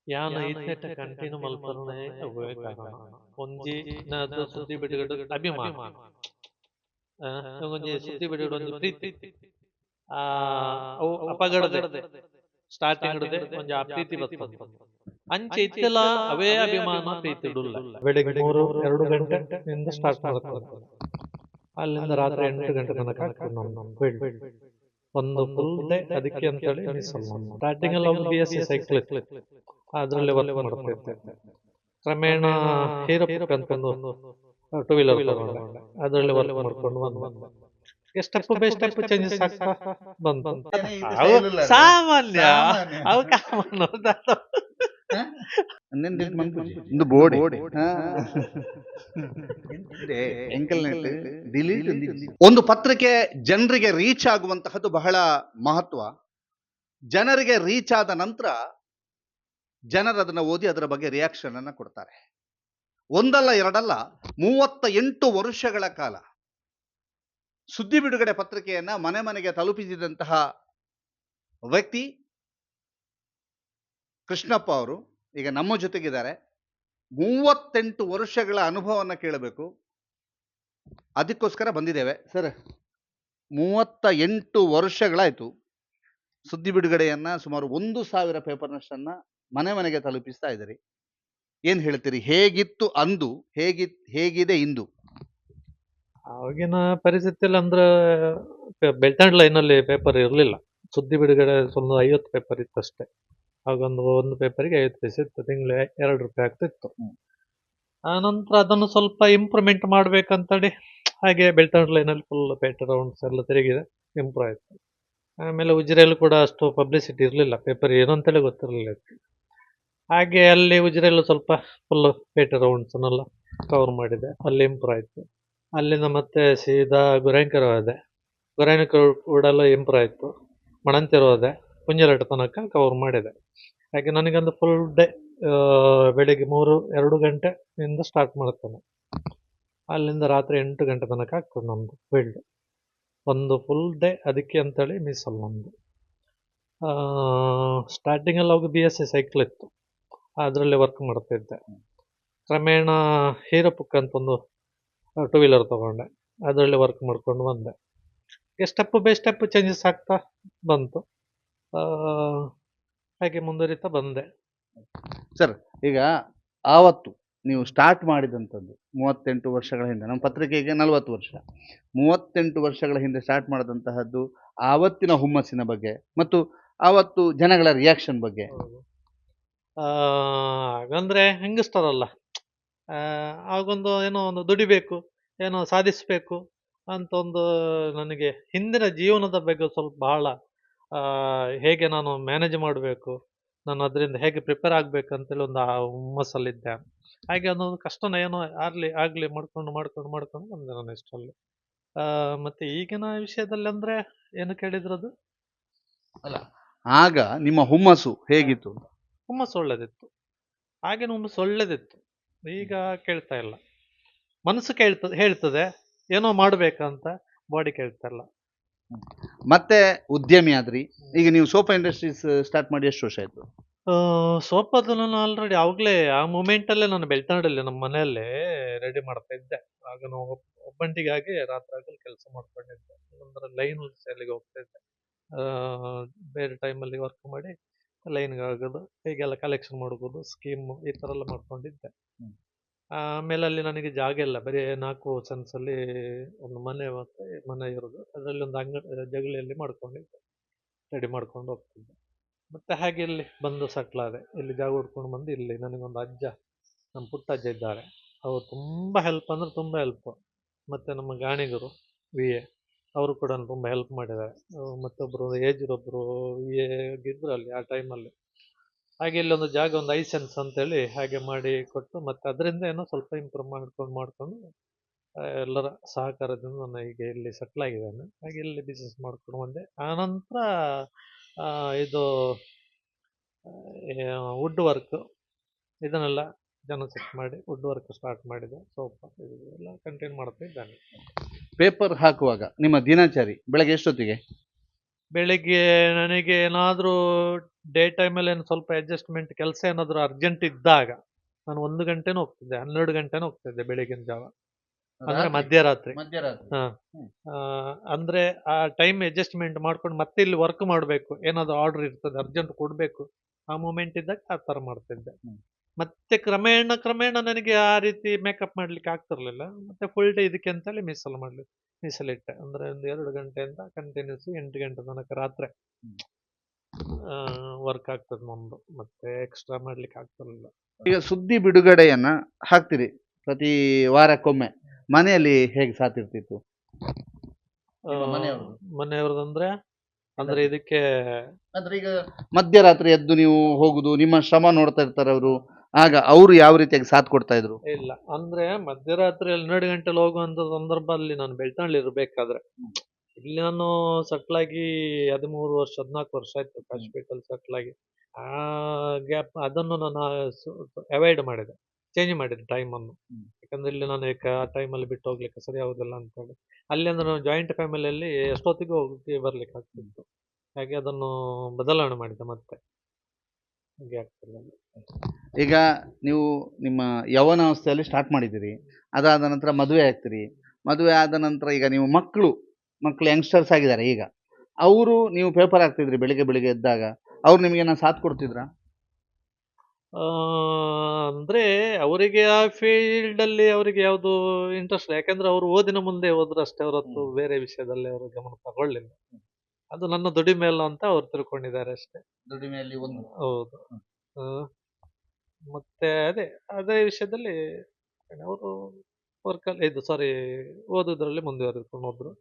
ಯಾನ ಐತ್ನೆಟ ಕಂಟಿನ್ಯೂ ಮಲ್ಪರ್ನೆ ಅವೇ ಕಾರಣ ಒಂಜಿ ನದು ಸುದ್ದಿ ಬಿಡುಗಡೆ ಅಭಿಮಾನ ಒಂಜಿ ಸುದ್ದಿ ಬಿಡುಗಡೆ ಒಂದು ಪ್ರೀತಿ ಆ ಅವು ಅಪಗಡದೆ ಸ್ಟಾರ್ಟಿಂಗ್ ಹಿಡ್ದೆ ಒಂಜಿ ಆ ಪ್ರೀತಿ ಬರ್ತದೆ ಅಂಚೆ ಇತ್ತೆಲ್ಲ ಅವೇ ಅಭಿಮಾನ ಪ್ರೀತಿ ಇಡುಲ್ಲ ಬೆಳಿಗ್ಗೆ 2 ಗಂಟೆಯಿಂದ ಸ್ಟಾರ್ಟ್ ಮಾಡ್ತಾರೆ ಅಲ್ಲಿಂದ ರಾತ್ರಿ 8 ಗಂಟೆ ತನಕ ಆಗ್ತದೆ ನಮ್ಮ ಫೀಲ್ಡ್ ಒಂದು ಫುಲ್ ಡೇ ಅದಕ್ಕೆ ಅಂತೇಳಿ ಮೀಸಲು ನಮ್ಮ ಸ್ಟಾರ್ಟಿಂಗ್ ಎಲ್ಲ ಒಂದು BSc ಸೈಕಲ್ ಇತ್ತು ಅದರಲ್ಲಿ ವರ್ಕ್ ಮಾಡ್ತಾ ಇದ್ದೆ ಕ್ರಮೇಣ ಹೀರಪ್ಪ ಅಂತ ಒಂದು 2 ವೀಲರ್ ತಗೊಂಡೆ ಅದರಲ್ಲಿ ವರ್ಕ್ ಮಾಡ್ಕೊಂಡು ಬಂದೆ ಸ್ಟೆಪ್ ಬೈ ಸ್ಟೆಪ್ ಚೇಂಜಸ್ ಆಗ್ತಾ ಬಂತು ಅವು ಸಾಮಾನ್ಯ ಅವು ಕಾಮನ್ ಒಂದು ಬೋರ್ಡ್ ಒಂದು ಪತ್ರಿಕೆ ಜನರಿಗೆ ರೀಚ್ ಆಗುವಂತಹದ್ದು ಬಹಳ ಮಹತ್ವ. ಜನರಿಗೆ ರೀಚ್ ಆದ ನಂತರ ಜನರು ಅದನ್ನ ಓದಿ ಅದರ ಬಗ್ಗೆ ರಿಯಾಕ್ಷನ್ ಅನ್ನ ಕೊಡ್ತಾರೆ. ಒಂದಲ್ಲ ಎರಡಲ್ಲ 38 ವರ್ಷಗಳ ಕಾಲ ಸುದ್ದಿ ಬಿಡುಗಡೆ ಪತ್ರಿಕೆಯನ್ನ ಮನೆ ಮನೆಗೆ ತಲುಪಿಸಿದಂತಹ ವ್ಯಕ್ತಿ ಕೃಷ್ಣಪ್ಪ ಅವರು ಈಗ ನಮ್ಮ ಜೊತೆಗಿದ್ದಾರೆ. 38 ವರ್ಷಗಳ ಅನುಭವವನ್ನು ಕೇಳಬೇಕು, ಅದಕ್ಕೋಸ್ಕರ ಬಂದಿದ್ದೇವೆ. ಸರ್, 38 ವರ್ಷಗಳಾಯ್ತು ಸುದ್ದಿ ಬಿಡುಗಡೆಯನ್ನ ಸುಮಾರು 1,000 ಪೇಪರ್ನಷ್ಟನ್ನ ಮನೆ ಮನೆಗೆ ತಲುಪಿಸ್ತಾ ಇದ್ದೀರಿ. ಏನ್ ಹೇಳ್ತೀರಿ? ಹೇಗಿತ್ತು ಅಂದು, ಹೇಗಿದೆ ಇಂದು? ಆವಾಗಿನ ಪರಿಸ್ಥಿತಿಯಲ್ಲಿ ಅಂದ್ರೆ ಬೆಳ್ತಂಡ್ ಲೈನಲ್ಲಿ ಪೇಪರ್ ಇರಲಿಲ್ಲ. ಸುದ್ದಿ ಬಿಡುಗಡೆ ಒಂದು 50 ಪೇಪರ್ ಇತ್ತು ಅಷ್ಟೇ. ಒಂದು ಪೇಪರ್ಗೆ 50 ಪೈಸೆ ಇತ್ತು, ತಿಂಗಳಿಗೆ 2 ರೂಪಾಯಿ ಆಗ್ತಿತ್ತು. ಆ ನಂತರ ಅದನ್ನು ಸ್ವಲ್ಪ ಇಂಪ್ರೂವ್ಮೆಂಟ್ ಮಾಡ್ಬೇಕಂತೇಳಿ ಹಾಗೆ ಬೆಳ್ತಂಡ್ ಲೈನಲ್ಲಿ ಫುಲ್ ಪೇಟೆ ರೌಂಡ್ಸ್ ಎಲ್ಲ ತಿರುಗಿದೆ, ಇಂಪ್ರೂವ್ ಆಯ್ತು. ಆಮೇಲೆ ಉಜಿರೆಯಲ್ಲಿ ಕೂಡ ಅಷ್ಟು ಪಬ್ಲಿಸಿಟಿ ಇರಲಿಲ್ಲ, ಪೇಪರ್ ಏನು ಅಂತೇಳಿ ಗೊತ್ತಿರಲಿಲ್ಲ. ಹಾಗೆ ಅಲ್ಲಿ ಉಜಿರೆಯಲ್ಲೂ ಸ್ವಲ್ಪ ಫುಲ್ ಪೇಟೆ ರೌಂಡ್ಸ್ನೆಲ್ಲ ಕವರ್ ಮಾಡಿದೆ, ಅಲ್ಲಿ ಇಂಪ್ರೂವ್ ಆಯ್ತು. ಅಲ್ಲಿಂದ ಮತ್ತೆ ಸೀದಾ ಗುರಾಯ್ನಕೆರೆ ಹೋದೆ, ಗುರಾಯ್ನಕೆರೆ ಕೂಡಲೂ ಇಂಪ್ರೂವ್ ಆಯ್ತು. ಮಣಂತೆರೆ ಹೋದೆ, ಕುಂಜಲಟ ತನಕ ಕವರ್ ಮಾಡಿದೆ. ಹಾಗೆ ನನಗೊಂದು ಫುಲ್ ಡೇ ಬೆಳಿಗ್ಗೆ 2 ಗಂಟೆಯಿಂದ ಸ್ಟಾರ್ಟ್ ಮಾಡ್ತೇನೆ, ಅಲ್ಲಿಂದ ರಾತ್ರಿ 8 ಗಂಟೆ ತನಕ ಆಗ್ತದೆ ನಮ್ಮದು ಫೀಲ್ಡ್. ಒಂದು ಫುಲ್ ಡೇ ಅದಕ್ಕೆ ಅಂತೇಳಿ ಮೀಸಲು ನಮ್ಮದು. ಸ್ಟಾರ್ಟಿಂಗಲ್ಲಿ ಅವಾಗ BSc ಸೈಕಲ್ ಇತ್ತು, ಅದರಲ್ಲಿ ವರ್ಕ್ ಮಾಡ್ತಾ ಇದ್ದೆ. ಕ್ರಮೇಣ ಹೀರಪ್ಪಕ್ಕೆ ಅಂತ ಒಂದು 2 ವೀಲರ್ ತಗೊಂಡೆ, ಅದರಲ್ಲಿ ವರ್ಕ್ ಮಾಡ್ಕೊಂಡು ಬಂದೆ. ಸ್ಟೆಪ್ ಬೈ ಸ್ಟೆಪ್ ಚೇಂಜಸ್ ಆಗ್ತಾ ಬಂತು, ಹಾಗೆ ಮುಂದುವರಿತಾ ಬಂದೆ. ಸರ್, ಈಗ ಆವತ್ತು ನೀವು ಸ್ಟಾರ್ಟ್ ಮಾಡಿದಂಥದ್ದು 38 ವರ್ಷಗಳ ಹಿಂದೆ, ನಮ್ಮ ಪತ್ರಿಕೆಗೆ 40 ವರ್ಷ, 38 ವರ್ಷಗಳ ಹಿಂದೆ ಸ್ಟಾರ್ಟ್ ಮಾಡಿದಂತಹದ್ದು, ಆವತ್ತಿನ ಹುಮ್ಮಸ್ಸಿನ ಬಗ್ಗೆ ಮತ್ತು ಆವತ್ತು ಜನಗಳ ರಿಯಾಕ್ಷನ್ ಬಗ್ಗೆ. ಹಾಗಂದ್ರೆ ಹೆಂಗಸ್ತಾರಲ್ಲ, ಆಗೊಂದು ಏನೋ ಒಂದು ದುಡಿಬೇಕು, ಏನೋ ಸಾಧಿಸಬೇಕು ಅಂತ ಒಂದು ನನಗೆ ಹಿಂದಿನ ಜೀವನದ ಬಗ್ಗೆ ಸ್ವಲ್ಪ ಬಹಳ ಹೇಗೆ ನಾನು ಮ್ಯಾನೇಜ್ ಮಾಡಬೇಕು, ನಾನು ಅದರಿಂದ ಹೇಗೆ ಪ್ರಿಪೇರ್ ಆಗ್ಬೇಕಂತೇಳಿ ಒಂದು ಹುಮ್ಮಸ್ಸಲ್ಲಿದ್ದೆ. ಹಾಗೆ ಅದೊಂದು ಕಷ್ಟನ ಏನೋ ಆಗಲಿ ಮಾಡ್ಕೊಂಡು ಬಂದೆ ನಾನು ಇಷ್ಟರಲ್ಲಿ. ಮತ್ತೆ ಈಗಿನ ವಿಷಯದಲ್ಲಿ ಅಂದ್ರೆ ಏನು ಕೇಳಿದ್ರದು? ಅಲ್ಲ, ಆಗ ನಿಮ್ಮ ಹುಮ್ಮಸ್ಸು ಹೇಗಿತ್ತು? ಹುಮ್ಮಸ್ಸು ಒಳ್ಳೇದಿತ್ತು, ಆಗಿನ ಹುಮ್ಮಸ್ಸು ಒಳ್ಳೇದಿತ್ತು. ಈಗ ಕೇಳ್ತಾ ಇಲ್ಲ, ಮನಸ್ಸು ಹೇಳ್ತದೆ ಏನೋ ಮಾಡ್ಬೇಕಂತ, ಬಾಡಿ ಕೇಳ್ತಾ ಇಲ್ಲ. ಮತ್ತೆ ಉದ್ಯಮಿ ಆದ್ರಿ. ಈಗ ನೀವು ಸೋಫಾ ಇಂಡಸ್ಟ್ರೀಸ್ ಸ್ಟಾರ್ಟ್ ಮಾಡಿ ಎಷ್ಟು ವರ್ಷ ಆಯ್ತು? ಸೋಫಾದು ನಾನು ಆಲ್ರೆಡಿ ಆವಾಗಲೇ ಆ ಮೂಮೆಂಟಲ್ಲೇ ನಾನು ಬೆಳ್ತಂಡಲ್ಲಿ ನಮ್ಮ ಮನೆಯಲ್ಲೇ ರೆಡಿ ಮಾಡ್ತಾ ಇದ್ದೆ. ಆಗ ನಾವು ಒಬ್ಬಂಟಿಗಾಗಿ ರಾತ್ರಿ ಆಗಲು ಕೆಲಸ ಮಾಡ್ಕೊಂಡಿದ್ದೆ, ಅಂದ್ರೆ ಲೈನ್ ಸೇಲಿಗೆ ಹೋಗ್ತಾ ಇದ್ದೆ. ಬೇರೆ ಟೈಮಲ್ಲಿ ವರ್ಕ್ ಮಾಡಿ ಲೈನ್ಗೆ ಆಗೋದು, ಹೀಗೆಲ್ಲ ಕಲೆಕ್ಷನ್ ಮಾಡ್ಬೋದು, ಸ್ಕೀಮ್ ಈ ಥರ ಎಲ್ಲ ಮಾಡ್ಕೊಂಡಿದ್ದೆ. ಆಮೇಲೆ ಅಲ್ಲಿ ನನಗೆ ಜಾಗ ಇಲ್ಲ, ಬರೀ 4 ಸೆನ್ಸಲ್ಲಿ ಒಂದು ಮನೆ ಮತ್ತು ಮನೆ ಇರೋದು, ಅದರಲ್ಲಿ ಒಂದು ಜಗಳಿಯಲ್ಲಿ ಮಾಡ್ಕೊಂಡಿದ್ದೆ, ರೆಡಿ ಮಾಡ್ಕೊಂಡು ಹೋಗ್ತಿದ್ದೆ. ಮತ್ತೆ ಹಾಗೆ ಇಲ್ಲಿ ಬಂದು ಸೆಟ್ಲ್ ಆದೆ, ಇಲ್ಲಿ ಜಾಗ ಹುಡ್ಕೊಂಡು ಬಂದು ಇಲ್ಲಿ ನನಗೊಂದು ಅಜ್ಜ, ನಮ್ಮ ಪುಟ್ಟ ಅಜ್ಜ ಇದ್ದಾರೆ, ಅವರು ತುಂಬ ಹೆಲ್ಪ್ ಅಂದರೆ ತುಂಬ ಹೆಲ್ಪ್. ಮತ್ತು ನಮ್ಮ ಗಾಣಿಗರು VA ಅವರು ಕೂಡ ತುಂಬ ಹೆಲ್ಪ್ ಮಾಡಿದ್ದಾರೆ. ಮತ್ತೊಬ್ಬರು ಏಜ್ರೊಬ್ಬರು VA ಇದ್ರು ಅಲ್ಲಿ ಆ ಟೈಮಲ್ಲಿ. ಹಾಗೆ ಇಲ್ಲೊಂದು ಜಾಗ, ಒಂದು ಐಸೆನ್ಸ್ ಅಂತೇಳಿ ಹಾಗೆ ಮಾಡಿ ಕೊಟ್ಟು, ಮತ್ತು ಅದರಿಂದ ಏನೋ ಸ್ವಲ್ಪ ಇಂಪ್ರೂವ್ ಮಾಡ್ಕೊಂಡು ಎಲ್ಲರ ಸಹಕಾರದಿಂದ ನಾನು ಈಗ ಇಲ್ಲಿ ಸೆಟ್ಲ್ ಆಗಿದ್ದೇನೆ. ಹಾಗೆ ಇಲ್ಲಿ ಬಿಸ್ನೆಸ್ ಮಾಡ್ಕೊಂಡು ಬಂದೆ. ಆನಂತರ ಇದು ವುಡ್ ವರ್ಕ್ ಇದನ್ನೆಲ್ಲ ಜನ ಸೆಟ್ ಮಾಡಿ ವುಡ್ ವರ್ಕ್ ಸ್ಟಾರ್ಟ್ ಮಾಡಿದೆ. ಸೋಫಾ ಎಲ್ಲ ಕಂಟಿನ್ಯೂ ಮಾಡ್ತಾ ಇದ್ದಾನೆ. ಪೇಪರ್ ಹಾಕುವಾಗ ನಿಮ್ಮ ದಿನಚರಿ ಬೆಳಗ್ಗೆ ಎಷ್ಟೊತ್ತಿಗೆ? ಬೆಳಿಗ್ಗೆ ನನಗೆ ಏನಾದರೂ ಡೇ ಟೈಮಲ್ಲಿ ಏನು ಸ್ವಲ್ಪ ಅಡ್ಜಸ್ಟ್ಮೆಂಟ್ ಕೆಲಸ ಏನಾದರೂ ಅರ್ಜೆಂಟ್ ಇದ್ದಾಗ ನಾನು 1 ಗಂಟೆನೂ ಹೋಗ್ತಿದ್ದೆ, 12 ಗಂಟೆನೂ ಹೋಗ್ತಿದ್ದೆ ಬೆಳಗಿನ ಜಾವ. ಅಂದ್ರೆ ರಾತ್ರಿ ಮಧ್ಯರಾತ್ರಿ. ಮಧ್ಯರಾತ್ರಿ ಹಾ. ಹ್ಮ್. ಅಂದ್ರೆ ಆ ಟೈಮ್ ಅಡ್ಜಸ್ಟ್ಮೆಂಟ್ ಮಾಡ್ಕೊಂಡು ಮತ್ತೆ ಇಲ್ಲಿ ವರ್ಕ್ ಮಾಡಬೇಕು, ಏನಾದ್ರು ಆರ್ಡರ್ ಇರ್ತದೆ ಅರ್ಜೆಂಟ್ ಕೊಡಬೇಕು, ಆ ಮೂಮೆಂಟ್ ಇದ್ದಾಗ ಆ ಥರ ಮಾಡ್ತಿದ್ದೆ. ಹ್ಮ್. ಮತ್ತೆ ಕ್ರಮೇಣ ಕ್ರಮೇಣ ನನಗೆ ಆ ರೀತಿ ಮೇಕಪ್ ಮಾಡ್ಲಿಕ್ಕೆ ಆಗ್ತಿರ್ಲಿಲ್ಲ. ಮತ್ತೆ ಫುಲ್ ಡೇ ಇದಕ್ಕೆ ಅಂತೇಳಿ ಮೀಸಲಿಟ್ಟೆ. ಅಂದ್ರೆ ಒಂದು 2 ಗಂಟೆಯಿಂದ ಕಂಟಿನ್ಯೂಸ್ 8 ಗಂಟೆ ತನಕ ರಾತ್ರಿ ವರ್ಕ್ ಆಗ್ತದೆ ನಮ್ದು. ಮತ್ತೆ ಎಕ್ಸ್ಟ್ರಾ ಮಾಡ್ಲಿಕ್ಕೆ ಆಗ್ತಿರ್ಲಿಲ್ಲ. ಈಗ ಸುದ್ದಿ ಬಿಡುಗಡೆಯನ್ನ ಹಾಕ್ತೀರಿ ಪ್ರತಿ ವಾರಕ್ಕೊಮ್ಮೆ. ಮನೆಯಲ್ಲಿ ಹೇಗೆ ಸಾತಿರ್ತಿತ್ತು? ನಿಮ್ಮ ಮನೆಯವ್ರದ್ದು? ಮನೆಯವ್ರದಂದ್ರೆ ಅಂದ್ರೆ ಇದಕ್ಕೆ ಅಂದ್ರೆ ಈಗ ಮಧ್ಯರಾತ್ರಿ ಎದ್ದು ನೀವು ಹೋಗುದು, ನಿಮ್ಮ ಶ್ರಮ ನೋಡ್ತಾ ಇರ್ತಾರೆ ಅವರು, ಆಗ ಅವರು ಯಾವ ರೀತಿಯಾಗಿ ಸಾಥ್ ಕೊಡ್ತಾ ಇದ್ರು? ಇಲ್ಲ ಅಂದ್ರೆ ಮಧ್ಯರಾತ್ರಿ 12 ಗಂಟೆಲಿ ಹೋಗುವಂತ ಸಂದರ್ಭದಲ್ಲಿ ನಾನು ಬೆಳ್ತಂಗಡಿ ಇರ್ಬೇಕಾದ್ರೆ, ಇಲ್ಲಿ ನಾನು ಸೆಟ್ಲ್ ಆಗಿ 13 ವರ್ಷ 14 ವರ್ಷ ಆಯ್ತು ಕಾಶ್ಮೀರಲ್ಲಿ ಸೆಟ್ಲ್ ಆಗಿ. ಆ ಗ್ಯಾಪ್ ಅದನ್ನು ನಾನು ಅವಾಯ್ಡ್ ಮಾಡಿದೆ, ಚೇಂಜ್ ಮಾಡಿದೆ ಟೈಮನ್ನು. ಯಾಕಂದ್ರೆ ಇಲ್ಲಿ ನಾನು ಆ ಟೈಮಲ್ಲಿ ಬಿಟ್ಟು ಹೋಗ್ಲಿಕ್ಕೆ ಸರಿ ಆಗುದಿಲ್ಲ ಅಂತ ಹೇಳಿ. ಅಲ್ಲಿ ಅಂದ್ರೆ ನಾವು ಜಾಯಿಂಟ್ ಫ್ಯಾಮಿಲಿಯಲ್ಲಿ ಎಷ್ಟೊತ್ತಿಗೂ ಹೋಗಿ ಬರ್ಲಿಕ್ಕೆ ಆಗ್ತಿತ್ತು. ಹಾಗೆ ಅದನ್ನು ಬದಲಾವಣೆ ಮಾಡಿದೆ ಮತ್ತೆ. ಹಾಗೆ ಆಗ್ತಿಲ್ಲ. ಈಗ ನೀವು ನಿಮ್ಮ ಯೌವನಾವಸ್ಥೆಯಲ್ಲಿ ಸ್ಟಾರ್ಟ್ ಮಾಡಿದ್ದೀರಿ, ಅದಾದ ನಂತರ ಮದುವೆ ಆಗ್ತೀರಿ. ಮದುವೆ ಆದ ನಂತರ ಈಗ ನೀವು ಮಕ್ಕಳು ಯಂಗ್ಸ್ಟರ್ಸ್ ಆಗಿದ್ದಾರೆ ಈಗ. ಅವರು ನೀವು ಪೇಪರ್ ಹಾಕ್ತಿದ್ರಿ ಬೆಳಿಗ್ಗೆ ಬೆಳಿಗ್ಗೆ ಎದ್ದಾಗ, ಅವ್ರು ನಿಮ್ಗೆ ಸಾಥ್ ಕೊಡ್ತಿದ್ರಾ? ಆ, ಅಂದ್ರೆ ಅವರಿಗೆ ಆ ಫೀಲ್ಡ್ ಅಲ್ಲಿ ಅವರಿಗೆ ಯಾವುದು ಇಂಟ್ರೆಸ್ಟ್, ಯಾಕಂದ್ರೆ ಅವರು ಓದಿನ ಮುಂದೆ ಹೋದ್ರಷ್ಟೇ ಹೊರತು ಬೇರೆ ವಿಷಯದಲ್ಲಿ ಅವರು ಗಮನ ತಗೊಳ್ಳಿಲ್ಲ. ಅದು ನನ್ನ ದುಡಿಮೆ ಅಲ್ಲ ಅಂತ ಅವ್ರು ತಿಳ್ಕೊಂಡಿದ್ದಾರೆ ಅಷ್ಟೇ. ದುಡಿಮೆಯಲ್ಲಿ ಒಂದು ಹೌದು. ಆ, ಮತ್ತೆ ಅದೇ ವಿಷಯದಲ್ಲಿ ಅವರು ವರ್ಕಲ್ಲಿ ಓದೋದ್ರಲ್ಲಿ ಮುಂದುವರೆದುಕೊಂಡು ಹೋದ್ರು.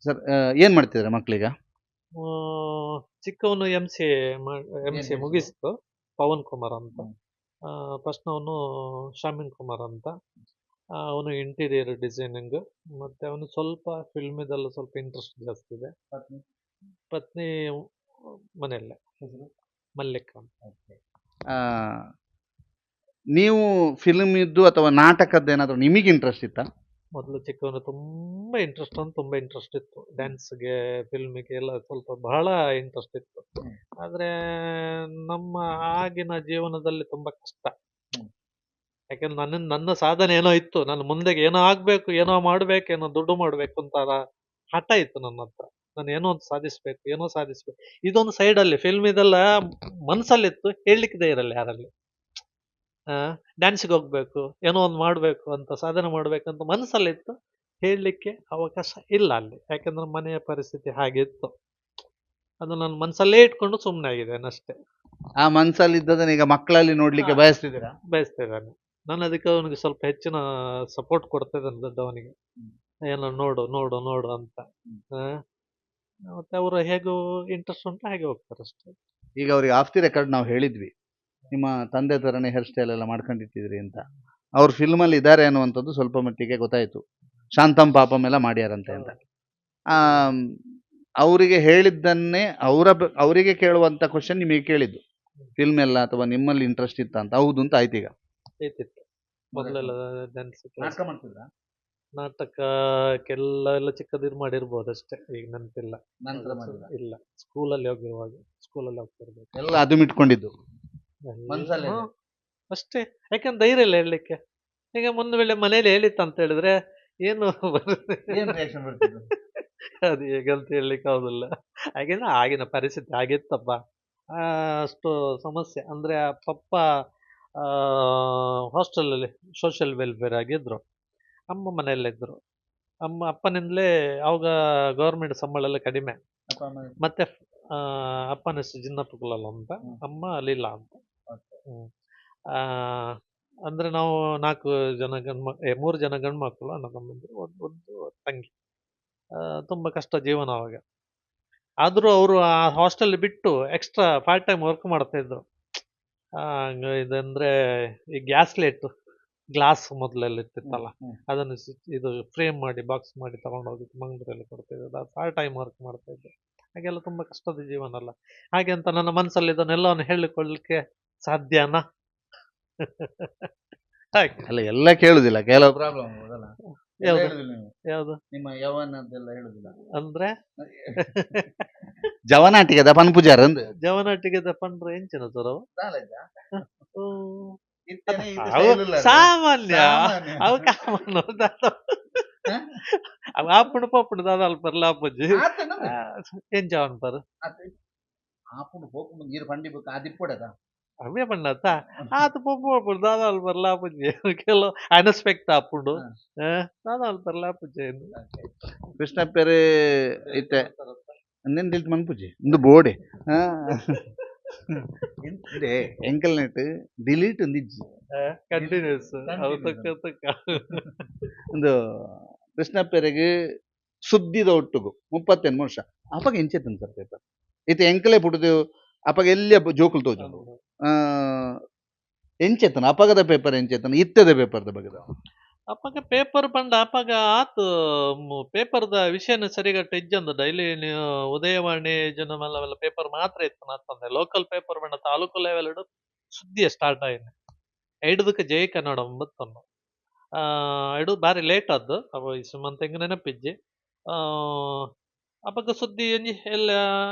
ಸರ್, ಏನ್ ಮಾಡ್ತಿದ್ದಾರೆ ಮಕ್ಕಳೀಗ? ಚಿಕ್ಕವನು ಎಂ ಸಿ ಮುಗಿಸ್ತು, ಪವನ್ ಕುಮಾರ್ ಅಂತ. ಫಸ್ಟ್ನವನು ಶಾಮಿನ್ ಕುಮಾರ್ ಅಂತ. ಅವನು ಇಂಟೀರಿಯರ್ ಡಿಸೈನಿಂಗ್. ಮತ್ತೆ ಅವನು ಸ್ವಲ್ಪ ಫಿಲ್ಮ್ ಇದೆಲ್ಲ ಸ್ವಲ್ಪ ಇಂಟ್ರೆಸ್ಟ್ ಜಾಸ್ತಿ ಇದೆ. ಪತ್ನಿ ಮನೆಯಲ್ಲೇ, ಮಲ್ಲಿಕ ಅಂತ. ಆ, ನೀವು ಫಿಲ್ಮ್ ಇದ್ದು ಅಥವಾ ನಾಟಕದ್ದು ಏನಾದ್ರು ನಿಮಗೆ ಇಂಟ್ರೆಸ್ಟ್ ಇತ್ತಾ? ಮೊದಲು ಚಿಕ್ಕವನು ತುಂಬಾ ಇಂಟ್ರೆಸ್ಟ್ ಇತ್ತು. ಡ್ಯಾನ್ಸ್ಗೆ, ಫಿಲ್ಮಿಗೆ ಎಲ್ಲ ಸ್ವಲ್ಪ ಬಹಳ ಇಂಟ್ರೆಸ್ಟ್ ಇತ್ತು. ಆದ್ರೆ ನಮ್ಮ ಆಗಿನ ಜೀವನದಲ್ಲಿ ತುಂಬಾ ಕಷ್ಟ. ಯಾಕಂದ್ರೆ ನನ್ನ ಸಾಧನೆ ಏನೋ ಇತ್ತು, ನಾನು ಮುಂದೆಗೆ ಏನೋ ಆಗ್ಬೇಕು, ಏನೋ ಮಾಡ್ಬೇಕು, ಏನೋ ದುಡ್ಡು ಮಾಡ್ಬೇಕು ಅಂತ ಹಠ ಇತ್ತು ನನ್ನ ಹತ್ರ. ನಾನು ಏನೋ ಒಂದು ಸಾಧಿಸ್ಬೇಕು. ಇದೊಂದು ಸೈಡಲ್ಲಿ ಫಿಲ್ಮ್ ಇದೆಲ್ಲ ಮನಸ್ಸಲ್ಲಿತ್ತು, ಹೇಳಲಿಕ್ಕೆ ಇರಲ್ಲ ಯಾರಲ್ಲಿ. ಡ್ಯಾನ್ಸಿಗೆ ಹೋಗ್ಬೇಕು, ಏನೋ ಒಂದು ಮಾಡ್ಬೇಕು ಅಂತ, ಸಾಧನೆ ಮಾಡ್ಬೇಕಂತ ಮನಸ್ಸಲ್ಲಿತ್ತು, ಹೇಳಲಿಕ್ಕೆ ಅವಕಾಶ ಇಲ್ಲ ಅಲ್ಲಿ. ಯಾಕಂದ್ರೆ ಮನೆಯ ಪರಿಸ್ಥಿತಿ ಹಾಗಿತ್ತು. ಅದು ನನ್ನ ಮನಸ್ಸಲ್ಲೇ ಇಟ್ಕೊಂಡು ಸುಮ್ಮನೆ ಆಗಿದ್ದೇನೆ ಅಷ್ಟೇ. ಆ ಮನ್ಸಲ್ಲಿ ಇದ್ದದನ್ನ ಈಗ ಮಕ್ಕಳಲ್ಲಿ ನೋಡ್ಲಿಕ್ಕೆ ಬಯಸ್ತಿದ್ದೀರಾ? ಬಯಸ್ತಿದ್ದಾನೆ. ನಾನು ಅದಕ್ಕೆ ಅವನಿಗೆ ಸ್ವಲ್ಪ ಹೆಚ್ಚಿನ ಸಪೋರ್ಟ್ ಕೊಡ್ತಾ ಇದ್ದೇನೆ, ದೊಡ್ಡವನಿಗೆ. ಏನೋ ನೋಡು ಅಂತ. ಮತ್ತೆ ಅವರು ಹೇಗೂ ಇಂಟ್ರೆಸ್ಟ್ ಉಂಟು ಹಾಗೆ ಹೋಗ್ತಾರೆ ಅಷ್ಟೇ. ಈಗ ಅವ್ರಿಗೆ ಆಫ್ ದಿ ರೆಕಾರ್ಡ್ ನಾವು ಹೇಳಿದ್ವಿ, ನಿಮ್ಮ ತಂದೆ ತರನೇ ಹೇರ್ ಸ್ಟೈಲ್ ಎಲ್ಲ ಮಾಡ್ಕೊಂಡಿಟ್ಟಿದ್ರಿ ಅಂತ. ಅವ್ರು ಫಿಲ್ಮ್ ಅಲ್ಲಿ ಇದ್ದಾರೆ ಅನ್ನುವಂಥದ್ದು ಸ್ವಲ್ಪ ಮಟ್ಟಿಗೆ ಗೊತ್ತಾಯ್ತು. ಶಾಂತಂ ಪಾಪಂ ಎಲ್ಲ ಮಾಡ್ಯಾರಂತೆ ಅಂತ. ಅವರಿಗೆ ಹೇಳಿದ್ದನ್ನೇ ಅವರಿಗೆ ಕೇಳುವಂತ ಕ್ವಶನ್ ನಿಮಗೆ ಕೇಳಿದ್ದು, ಫಿಲ್ಮ್ ಎಲ್ಲ ಅಥವಾ ನಿಮ್ಮಲ್ಲಿ ಇಂಟ್ರೆಸ್ಟ್ ಇತ್ತ ಅಂತ. ಹೌದು ಅಂತ ಆಯ್ತು. ಈಗ ಇತ್ತಿತ್ತು ಮೊದಲೆಲ್ಲ ಡ್ಯಾನ್ಸ್ ನಾಟಕ ಮಾಡ್ತಿದ್ರಾ? ನಾಟಕಕ್ಕೆಲ್ಲ ಚಿಕ್ಕದಿರು ಮಾಡಿರ್ಬೋದು ಅಷ್ಟೇ, ಈಗ ನೆನಪಿಲ್ಲ. ನಂತರ ಮಾಡಿಲ್ಲ. ಇಲ್ಲ, ಸ್ಕೂಲಲ್ಲಿ ಹೋಗ್ತಿರ್ಬೇಕು. ಎಲ್ಲ ಅದು ಮಿಟ್ಕೊಂಡಿದ್ದು ಎಲ್ಲ ಮನ್ಸಲ್ಲೇ ಇದೆ. ಅಷ್ಟೇ. ಯಾಕಂದ್ರೆ ಧೈರ್ಯ ಇಲ್ಲ ಹೇಳಲಿಕ್ಕೆ. ಈಗ ಒಂದು ವೇಳೆ ಮನೇಲಿ ಹೇಳಿತ್ತು ಅಂತ ಹೇಳಿದ್ರೆ ಏನು ಏನ್ ರಿಯಾಕ್ಷನ್ ಬರ್ತಿದ್ದು? ಅದು ಹೇಗಂತ ಹೇಳಲಿಕ್ಕೆ ಆಗುದಿಲ್ಲ. ಹಾಗೇನ ಆಗಿನ ಪರಿಸ್ಥಿತಿ ಆಗಿತ್ತಪ್ಪ. ಅಷ್ಟು ಸಮಸ್ಯೆ ಅಂದ್ರೆ ಪಪ್ಪ ಹಾಸ್ಟೆಲಲ್ಲಿ ಸೋಷಿಯಲ್ ವೆಲ್ಫೇರ್ ಆಗಿದ್ರು, ಅಮ್ಮ ಮನೆಯಲ್ಲಿದ್ರು. ಅಪ್ಪನಿಂದಲೇ ಅವಾಗ ಗೌರ್ಮೆಂಟ್ ಸಂಬಳ ಎಲ್ಲ ಕಡಿಮೆ. ಮತ್ತೆ ಅಪ್ಪನ ಹೆಸರು ಜಿನ್ನಪ್ಪ ಕುಲಾಲ್ ಅಂತ, ಅಮ್ಮ ಲೀಲಾ ಅಂತ. ಅಂದ್ರೆ ನಾವು 3 ಜನ ಗಂಡು ಮಕ್ಕಳು, ಅಣ್ಣ ತಮ್ಮಂದಿರು, ಒಂದು ತಂಗಿ. ತುಂಬಾ ಕಷ್ಟ ಜೀವನ ಅವಾಗ. ಆದ್ರೂ ಅವರು ಆ ಹಾಸ್ಟೆಲ್ ಬಿಟ್ಟು ಎಕ್ಸ್ಟ್ರಾ ಪಾರ್ಟ್ ಟೈಮ್ ವರ್ಕ್ ಮಾಡ್ತಾ ಇದ್ರು. ಇದಂದ್ರೆ ಈ ಗ್ಲಾಸ್ ಮೊದಲೆಲ್ಲ ಇರ್ತಿತ್ತಲ್ಲ, ಅದನ್ನು ಇದು ಫ್ರೇಮ್ ಮಾಡಿ ಬಾಕ್ಸ್ ಮಾಡಿ ತಗೊಂಡೋಗಿ ಮಂಗಳೂರಲ್ಲಿ ಕೊಡ್ತಿದ್ರು. ಅದು ಪಾರ್ಟ್ ಟೈಮ್ ವರ್ಕ್ ಮಾಡ್ತಾ ಇದ್ದೆ. ಹಾಗೆಲ್ಲ ತುಂಬಾ ಕಷ್ಟದ ಜೀವನ ಅಲ್ಲ. ಹಾಗೆ ಅಂತ ನನ್ನ ಮನಸ್ಸಲ್ಲಿ ಇದನ್ನೆಲ್ಲವನ್ನು ಹೇಳಿಕೊಳ್ಳಲಿಕ್ಕೆ ಸಾಧ್ಯನಾ? ಹಾಗೆ ಅಲ್ಲ, ಎಲ್ಲ ಕೇಳುದಿಲ್ಲ, ಕೆಲವು ಪ್ರಾಬ್ಲಮ್ ಯಾವುದು ನಿಮ್ಮ ಯೌವನದ್ದೆಲ್ಲ ಹೇಳುದಿಲ್ಲ ಅಂದ್ರೆ ಜವನಾಟಿಗೆದ ಪನ್ಪುಜಾರ ಅಂದ್ ಜವನಾಟಿಗೆದ ಪಂಡ್ರೆ ಎಂಚಿನ ಸರ್ ಇತ್ತೇನೆ ಇದು ಅವು style ಇಲ್ಲ ಅದು. ಸಾಮಾನ್ಯ ಸಾಮಾನ್ಯ. ಅವು ಕಾಮನ್ ಅವು ಆಪುಂಡು ಪಪ್ಪುಂಡು ದಾದಾಲ್ ಪರ್ಲಾಪುಜಿ ಆತನ ಎಂಚ ಅನ್ಪರ್ ಆಪುಂಡು ಹೋಪುಂಡು ನೀರು ಪಂಡಿ ಬುಕ್ಕ ಅದಿಪ್ಪುಡದ ಅವೇ ಪಂಡತ್ತ ಆತ ಪಪ್ಪು ಪಪ್ಪುಂಡು ದಾದಾಲ್ ಪರ್ಲಾಪುಜಿ ಕೆಲವು ಅನ್ಎಕ್ಸ್ಪೆಕ್ಟ್ ಆಪುಂಡು ದಾದಾಲ್ ಪರ್ಲಾಪುಜಿ ಕೃಷ್ಣ ಪೆರೆ ಇತ್ತೆ ಅಂದೆನ್ ತಿಲ್ತು ಮನ್ಪುಜಿ ಇಂದು ಬೋಡೆ ಎಂದೆ ಎಂಕಲ್ ನೆಟ್ ಡಿಲೀಟ್ ಒಂದಿಜ್ಜಿ ಕಂಟಿನ್ಯೂಸ್ ಅವು ತಕ್ಕ ತಕ್ಕ ಒಂದು ಕೃಷ್ಣ ಪೆರೆಗೆ ಸುದ್ದಿದ ಒಟ್ಟುಗು 38 ವರ್ಷ ಅಪಗ ಎಂಚೆತ್ತನ್ ಸರ್ ಪೇಪರ್ ಇತ್ತೆ ಎಂಕಲೇ ಪುಡುದು ಅಪಗ ಎಲ್ಲಿ ಜೋಕುಲು ತೋಜುಂಡು ಎಂಚೆತ್ತನ ಅಪಗದ ಪೇಪರ್ ಎಂಚೆತ್ತನ ಇತ್ತದ ಪೇಪರ್ದ ಬಗೆದ ಅಪ್ಪಗ ಪೇಪರ್ ಪಂಡ ಅಪ್ಪಗ ಆತು ಪೇಪರ್ದ ವಿಷಯನ ಸರಿಗಟ್ಟ ಇಜ್ಜಂದು ಡೈಲಿ ನೀವು ಉದಯವಾಣಿ ಜನ ಮಲ್ಲ ಪೇಪರ್ ಮಾತ್ರ ಇತ್ತು ಅಂತಂದೆ ಲೋಕಲ್ ಪೇಪರ್ ಪಂಡ ತಾಲೂಕು ಲೆವೆಲ್ ಸುದ್ದಿಯ ಸ್ಟಾರ್ಟ್ ಆಯ್ನೆ ಐಡದಕ್ಕೆ ಜೈ ಕನ್ನಡ ಬತ್ತನ್ನು ಐಡು ಬಾರಿ ಲೇಟ್ ಆದ್ದು ಅವ ಈ ಸುಮಂತ್ ಹೆಂಗ ನೆನಪಿಜ್ಜಿ ಅಪ್ಪಗ ಸುದ್ದಿ ಒಂಜಿ ಎಲ್ಲ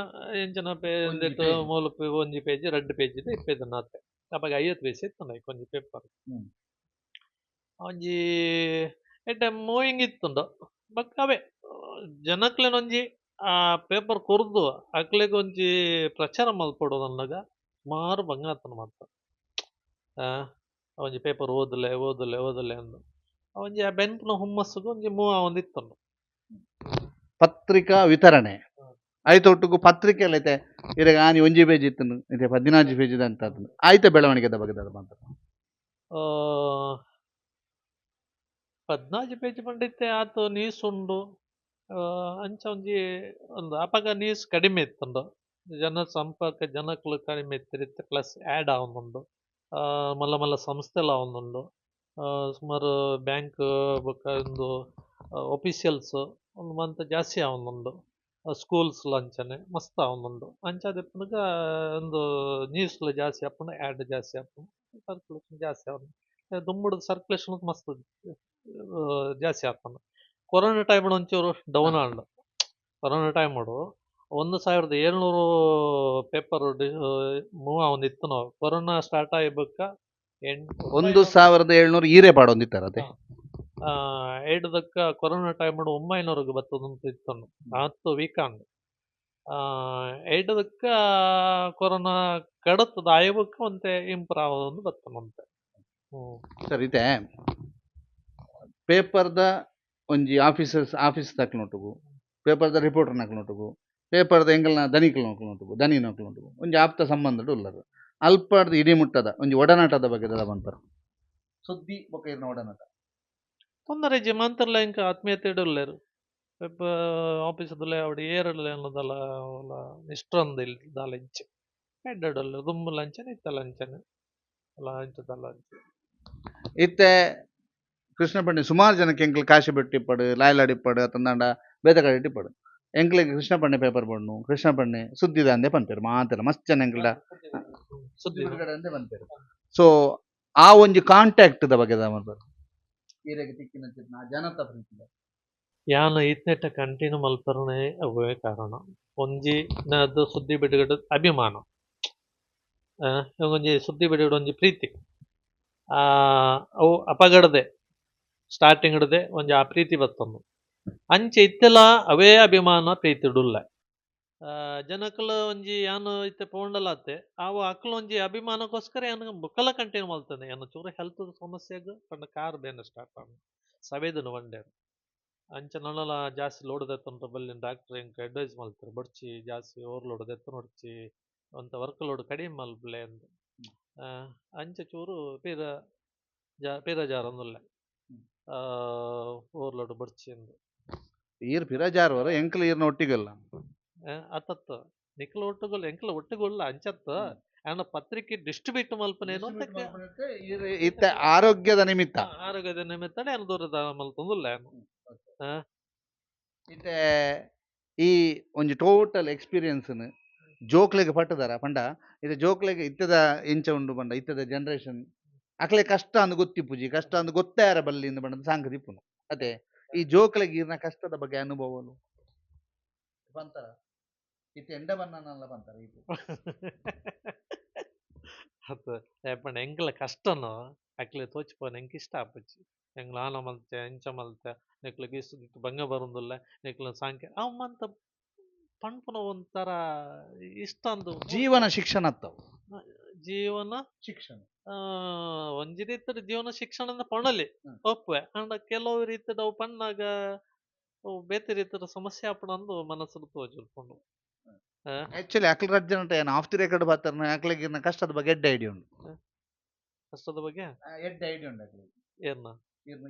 ಎಂಚಿನ ಪೇಜ್ ಮೂಲ ಒಂಜಿ ಪೇಜ್ 2 ಪೇಜ್ ಇದೆ ಇಪ್ಪೇದು ನಾತೆ ಅಪ್ಪಗ 50 ಪೈಸೆ ಇತ್ತು ಒಂಜಿ ಪೇಪರ್ ಒಂಜಿ ಎಡ್ಡೆ ಮೂವಿಂಗ್ ಇತ್ತುಂಡು ಬಟ್ ಅವೇ ಜನಕ್ಲೆನೊಂಜಿ ಆ ಪೇಪರ್ ಕೊರ್ದು ಅಕ್ಲೆಗ್ ಒಂಜಿ ಪ್ರಚಾರ ಮಲ್ಪೊಡು ಅನ್ನಗ ಸುಮಾರು ಬಂಗಾತನ ಮಾತ ಒಂಜಿ ಪೇಪರ್ ಓದಲೆ ಓದಲೆ ಓದಲೆ ಅಂದು ಒಂಜಿ ಆ ಬೆನ್ಪುನ ಹುಮ್ಮಸ್ಸುಗು ಒಂಜಿ ಮೂವ ಒಂದಿತ್ತುಂಡು ಪತ್ರಿಕಾ ವಿತರಣೆ ಆಯ್ತು ಒಟ್ಟಿಗೂ ಪತ್ರಿಕೆ ಎಲ್ಲ ಐತೆ ಇರಾಗ ಆನಿ ಒಂಜಿ ಪೇಜ್ ಇತ್ತನು ಇದೆ 14 ಪೇಜ್ ಇದೆ ಅಂತ ಆಯ್ತು ಬೆಳವಣಿಗೆದ ಬಗ್ಗೆ ಮಾತ್ರ 14 ಪೇಜ್ ಪಂಡಿತ್ತೆ ಆತು ನೀಸ್ ಉಂಡು ಅಂಚ ಒಂಜಿ ಒಂದು ಅಪಗ ನೀಸ್ ಕಡಿಮೆ ಇತ್ತುಂಡು ಜನ ಸಂಪರ್ಕ ಜನಕ್ಲು ಕಡಿಮೆ ಇತ್ತಿರಿತ್ತೆ ಪ್ಲಸ್ ಆ್ಯಡ್ ಆವೊಂದುಂಡು ಮಲ್ಲ ಮಲ್ಲ ಸಂಸ್ಥೆಲ ಆವೊಂದುಂಡು ಸುಮಾರು ಬ್ಯಾಂಕ್ ಬೊಕ್ಕ ಒಂದು ಆಫೀಸಿಯಲ್ಸ್ ಒಂದು ಮಂತ್ ಜಾಸ್ತಿ ಆವೊಂದುಂಡು ಸ್ಕೂಲ್ಸ್ ಅಂಚನೆ ಮಸ್ತ್ ಆವೊಂದುಂಡು ಅಂಚಾದ ಇಪ್ಪುನಗ ಒಂದು ನ್ಯೂಸ್ಲು ಜಾಸ್ತಿ ಆಪುಂಡು ಆ್ಯಡ್ ಜಾಸ್ತಿ ಆಪುಂಡು ಸರ್ಕ್ಯುಲೇಷನ್ ಜಾಸ್ತಿ ಆವೊಂದು ದುಮ್ಮುಡು ಸರ್ಕ್ಯುಲೇಷನ್ ಮಸ್ತ್ ಜಾಸ್ತಿ ಆಪುಂಡು ಕೊರೋನಾ ಟೈಮ್ ಒಂಚೂರು ಡೌನ್ ಆಂಡು ಕೊರೋನಾ ಟೈಮ್ 1700 ಪೇಪರ್ ಮೂವ್ ಒಂದಿತ್ತು ನಾವು ಕೊರೋನಾ ಸ್ಟಾರ್ಟ್ ಆಗಿಬೇಕ 1700 ಈರೇ ಪಾಡೊಂದಿತ್ತಾರತೆ ಏಡ್ದಕ್ಕ ಕೊರೋನಾ ಟೈಮ್ 900 ಬತ್ತದಂತ ಇತ್ತು ಹತ್ತು ವೀಕ್ ಅಂಡ್ ಏಡ್ದಕ್ಕ ಕೊರೋನಾ ಕಡತದ ಆಯಬಕ್ಕ ಒಂತೆ ಇಂಪ್ರೂವ್ ಆಗೋದೊಂದು ಬತ್ತನಂತೆ ಸರ್ ಇದೆ ಪೇಪರ್ದ ಒಂಜಿ ಆಫೀಸ್ ತಕ್ಲೊಟ್ಟುಗು ಪೇಪರ್ದ ರಿಪೋರ್ಟರ್ ನಕ್ಲೊಟ್ಟುಗು ಪೇಪರ್ದ ಎಂಗಲ್ನ ದನಿಕಲ್ ನೋಕ್ಲೊಟ್ಟುಗು ದನಿ ನೋಕ್ಲೊಟ್ಟುಗು ಒಂಜಿ ಆಪ್ತ ಸಂಬಂಧಡ್ ಉಳ್ಳರು ಅಲ್ಪಡ್ದು ಇಡೀ ಮುಟ್ಟದ ಒಂಜಿ ಒಡನಾಟದ ಬಗ್ಗೆ ಬಂತಾರೆ ಸುದ್ದಿ ಬೊಕ ಇರ್ನ ಒಡನಾಟ ತೊಂದರೆ ಜಿ ಮಂತ್ರಲ ಇಂಕ ಆತ್ಮೀಯತೆ ಇಡಲ್ಲೇರು ಆಫೀಸದಲ್ಲೇ ಅವಡು ಏರಲ್ಲ ಅನ್ನೋದಲ್ಲ ಇಷ್ಟೊಂದು ಇಲ್ದಲ್ಲ ಇಂಚೆ ಎಡ್ಡಲ್ಲ ದುಮ್ಮು ಲಂಚನೆ ಇತ್ತಲ್ಲ ಅಂಚನೆ ಅಲ್ಲ ಇಂಚದಲ್ಲ ಅಂಚೆ ಇತ್ತೆ ಕೃಷ್ಣ ಪಂಡಿ ಸುಮಾರು ಜನಕ್ಕೆ ಎಂಕ್ಲು ಕಾಶಿ ಬಿಟ್ಟಿಪ್ಪಡು ಲಾಯ್ಲಾಡಿಪ್ಪಡು ತಂದಾಂಡ ಬೇತಕಾಡಿ ಇಟ್ಟಿಪ್ಪಡು ಎಂಕ್ಲಿಗೆ ಕೃಷ್ಣ ಪಂಡೆ ಪೇಪರ್ ಬಣ್ಣು ಕೃಷ್ಣ ಪಂಡೆ ಸುದ್ದಿದ ಅಂದೆ ಪಂಪೇರು ಮಾತೆಲ್ಲ ಮಸ್ತ್ ಜನ ಎಂಕ್ಲ ಸುದ್ದಿ ಅಂದೆ ಪಂಪೇರು ಸೊ ಆ ಒಂಜಿ ಕಾಂಟ್ಯಾಕ್ಟ್ ದ ಬಗ್ಗೆ ಜನತ ಪ್ರೀತಿ ಯಾನು ಈತ್ನೆಟ್ಟ ಕಂಟಿನ್ಯೂ ಮಲ್ಪರನೆ ಅವೇ ಕಾರಣ ಒಂಜಿ ಅದು ಸುದ್ದಿ ಬಿಡುಗಡೆ ಅಭಿಮಾನ ಒಂಜಿ ಸುದ್ದಿ ಬಿಡುಗಡೆ ಒಂಜಿ ಪ್ರೀತಿ ಅವು ಅಪಗಡದೆ ಸ್ಟಾರ್ಟಿಂಗ್ ಹಿಡ್ದೆ ಒಂಜಿ ಆ ಪ್ರೀತಿ ಬತ್ತೊಂದು ಅಂಚೆ ಇತ್ತೆಲ ಅವೇ ಅಭಿಮಾನ ಪ್ರೀತಿ ಇಡುಲ್ಲ ಜನಕುಲು ಒಂಜಿ ಯಾನು ಇತ್ತೆ ಪೋಂಡಲಾತೆ ಅವು ಅಕ್ಲು ಒಂಜಿ ಅಭಿಮಾನಕ್ಕೋಸ್ಕರ ಏನು ಬುಕ್ಕಲ ಕಂಟಿನ್ಯೂ ಮಲ್ತಾನೆ ಏನು ಚೂರ ಹೆಲ್ತ್ ಸಮಸ್ಯೆಗೆ ಪಂಡ ಕಾರ್ ಬೇನೆ ಸ್ಟಾರ್ಟ್ ಆಗ ಸವೇದನು ಒಂಡೆ ಅಂಚ ನನ್ನಲ ಜಾಸ್ತಿ ಲೋಡ್ ದೆತ್ತಂತ ಬಲ್ಲಿನ ಡಾಕ್ಟರ್ ಇಂಕ ಅಡ್ವೈಸ್ ಮಲ್ತಾರೆ ಬಡ್ಚಿ ಜಾಸ್ತಿ ಓವರ್ಲೋಡ್ ದೆತ್ತ ನೋಡ್ಚಿ ಅಂತ ವರ್ಕ್ ಲೋಡ್ ಕಡಿಮೆ ಮಲ್ಪಲೆ ಅಂದ ಅಂಚೆ ಚೂರು ಪೀರ ಜಾರ ಅಂದಲ್ಲ ಓವರ್ಲೋಡ್ ಬಡ್ಚಿ ಅಂದು ಈರ್ ಪಿರಜಾರ್ವರ ಎಂಕ್ಲ ಈರ್ನ ಒಟ್ಟಿಗಲ್ಲ ಅತ್ತತ್ತ ನಿಕ್ಲ ಒಟ್ಟುಗೊಲ್ಲ ಎಂಕ್ಲ ಒಟ್ಟುಗೊಲ್ಲ ಅಂಚತ್ತ ಅವನ ಪತ್ರಿಕೆ ಡಿಸ್ಟ್ರಿಬ್ಯೂಟ್ ಮಲ್ಪನೇನು ಇತ್ತೆ ಆರೋಗ್ಯದ ನಿಮಿತ್ತ ಏನು ದೂರದ ಮಲ್ತೊಂದುಲ್ಲ ಏನು ಇತ್ತೆ ಈ ಒಂಜಿ ಟೋಟಲ್ ಎಕ್ಸ್ಪೀರಿಯನ್ಸ್ ಜೋಕ್ಲೆಗ್ ಪಟ್ಟದಾರ ಪಂಡ ಇದು ಜೋಕ್ಲೆಗ್ ಇತ್ತದ ಇಂಚ ಉಂಡು ಪಂಡ ಇತ್ತದ ಜನರೇಷನ್ ಅಕ್ಲೆ ಕಷ್ಟ ಅಂದ್ ಗೊತ್ತಿಪ್ಪುಜಿ ಕಷ್ಟ ಅಂದ್ ಗೊತ್ತಾರ ಬಲ್ಲಿಂದ ಬಂಡ ಸಾಂಗ್ ದಿಪ್ಪುನು ಅದೇ ಈ ಜೋಕ್ಲೆಗ್ ಇರ್ನ ಕಷ್ಟದ ಬಗ್ಗೆ ಅನುಭವನು ಇತ್ತೆ ಎಂಡ ಬನ್ನಲ್ಲ ಬಂತಾರೆ ಇದು. ಅದು ಏಪಂಡ ಎಂಕ್ಲ ಕಷ್ಟನು ಅಕ್ಲೆ ತೋಚಿಪೋನ ಎಂಕ್ ಇಷ್ಟ ಆಪುಜಿ. ಎಂಕ್ಲ ಆನ ಮಲ್ತೆ ಎಂಚ ಮಲ್ತೆ ನೆಕ್ಲ ಗೀಸು ದಿತ್ತು ಬಂಗ ಬರುಂದುಲ್ಲ ನೆಕ್ಲ ಸಾಂಕೆ ಅವ್ ಮಂತ ಪನ್ಪುನ ಒಂಥರ ಇಷ್ಟ ಅಂದು ಜೀವನ ಶಿಕ್ಷಣ ಅತ್ತವು. ಜೀವನ ಶಿಕ್ಷಣ ಒಂಜಿ ರೀತಿಯ ಜೀವನ ಶಿಕ್ಷಣದ ಪೊಣಲಿ ಹ್ಮ್. ಒಪ್ಪುವೆ ಅಂಡ ಕೆಲವು ರೀತಿಯ ಅವು ಪಣ್ಣಾಗ ಅವು ಬೇತೆ ರೀತಿಯ ಸಮಸ್ಯೆ ಆಪಣಂದು ಮನಸ್ಸು ತೋಜುಲ್ಪುಂಡು. ಆಕ್ಚುಲಿ ಅಕ್ಲ ರಜ್ಜನ ಏನು ಆಫ್ ದಿ ರೆಕಾರ್ಡ್ ಬರ್ತಾರೆ ಅಕ್ಲಿಗಿನ ಕಷ್ಟದ ಬಗ್ಗೆ ಎಡ್ಡೆ ಐಡಿಯಾ ಉಂಟು. ಕಷ್ಟದ ಬಗ್ಗೆ ಎಡ್ಡೆ ಐಡಿಯಾ ಉಂಟು ಅಕ್ಲಿಗೆ ಏನ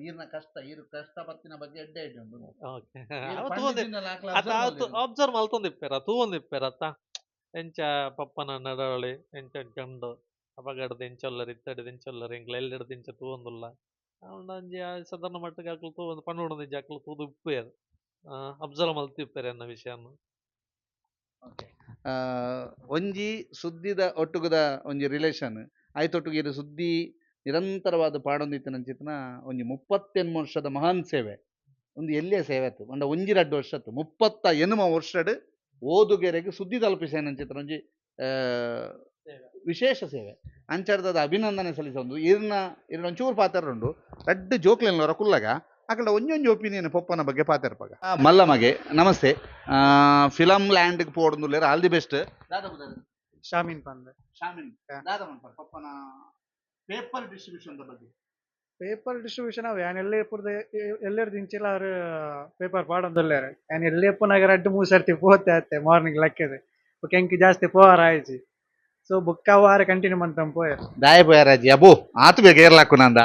ಈರ್ನ ಕಷ್ಟ ಕಷ್ಟ ಪತ್ತಿನ ಬಗ್ಗೆ ಎಡ್ಡೆ ಐಡಿಯಾ ಉಂಟು. ಓಕೆ ಈರ್ ಅವತ್ತು ಪಂಡಿತಿನಲ್ಲ ಅಕ್ಲ ಅತ್ತ observe ಅವತ್ತು ಮಲ್ದಿರು. ಅಬ್ಸರ್ವ್ ಮಲ್ತೊಂದಿಪ್ಪೇರ ತೂವೊಂದಿಪ್ಪೇರ ಅತ್ತ ಎಂಚ ಪಪ್ಪನ ನಡವಳಿ ಎಂಚ ಗಂಡು ಅಪಗಡದ ಎಂಚೊಲ್ಲರು ಇತ್ತಡಿದ ಎಂಚೊಲ್ಲರು ಎಂಕ್ಲ ಎಲ್ಲಿಡದ ಎಂಚ ತೂವೊಂದುಲ್ಲ ಅವನ ಒಂಜಿ ಸಾಧಾರಣ ಮಟ್ಟಿಗೆ ಆಕಲು ತೂವೊಂದು ಪಣ್ಣುಡು ನಿಜ ಆಕಲು ತೂದು ಉಪ್ಪೇರು ಅಬ್ಸರ್ವ್ ಮಲ್ತಿಪ್ಪೇರೆ ಅನ್ನೋ ವಿಷಯನ. ಆ, ಒಂಜಿ ಸುದ್ದಿದ ಒಟ್ಟುಗುದ ಒಂಜಿ ರಿಲೇಷನ್ ಆಯ್ತೊಟ್ಟುಗೆ ಇದು ಸುದ್ದಿ ನಿರಂತರವಾದ ಪಾಡೊಂದಿತ್ತಿನಂಚಿತ್ತಿನ ಒಂಜಿ 38 ವರ್ಷದ ಮಹಾನ್ ಸೇವೆ ಒಂದು ಎಲ್ಲಿಯ ಸೇವೆ ಆಯ್ತು ಅಂಡ ಒಂಜಿ 2 ವರ್ಷ ಆಯ್ತು 38 ವರ್ಷಡ್ ಓದುಗೆರೆಗೆ ಸುದ್ದಿ ತಲುಪಿಸೇನಂಚಿತ್ತಿನ ಒಂಜಿ ಆ, ವಿಶೇಷ ಸೇವೆ ಅಂಚಾರ್ದದ ಅಭಿನಂದನೆ ಸಲ್ಲಿಸೊಂದು ಇರ್ನ ಒಂಚೂರು ಪಾತೆರುಂಡು ರಡ್ಡ್ ಜೋಕ್ಲೆನ್ಲರ ಕುಲ್ಲಗ ಅಕಲ್ಡ ಒಂಜೊಂಜಿ ಒಪಿನಿಯನ್ ಪೊಪ್ಪನ ಬಗ್ಗೆ ಪಾತೆರ್ಪಗ ಮಲ್ಲಮಗೆ ನಮಸ್ತೆ. ಫಿಲಂ ಲ್ಯಾಂಡ್ಗೆ ಪೋಡುಂದುಲ್ಲೆರ್ ಆಲ್ ದಿ ಬೆಸ್ಟ್. ಶಾಮೀನ್ ಪಂದ್ ಶಾಮಿನ್ ಹಾ. ದಾದ ಮನ್ಪರ್ ಪಪ್ಪನ ಪೇಪರ್ ಡಿಸ್ಟ್ರಿಬ್ಯೂಷನ್ ಬಗ್ಗೆ ಪೇಪರ್ ಡಿಸ್ಟ್ರಿಬ್ಯೂಷನ್ ಅವ ಯಾನ್ ಎಲ್ಲೇ ಪುರ್ದ ಎಲ್ಲರ ದಿಂಚಿಲ್ಲ ಅವ್ರು ಪೇಪರ್ ಪಾಡೊಂದುಲ್ಲೇರ್ ಯಾನ್ ಎಲ್ಲೇ ಪುನಗ 2-3 ಸರ್ತಿ ಪೋತೆ ಅತ್ತೆ ಮಾರ್ನಿಂಗ್ ಲೆಕ್ಕದ ಕೆಂಕಿ ಜಾಸ್ತಿ ಪೋವಾರ ಆಯ್ಚಿ ಸೊ ಬುಕ್ಕ ವಾರ ಕಂಟಿನ್ಯೂ ಮಂತಂ ಪೋಯ ದಾಯ ಪೋಯಾರಾಜಿ ಅಬೋ ಆತು ಬೇಕು ಏರ್ಲಾಕು ನಂದ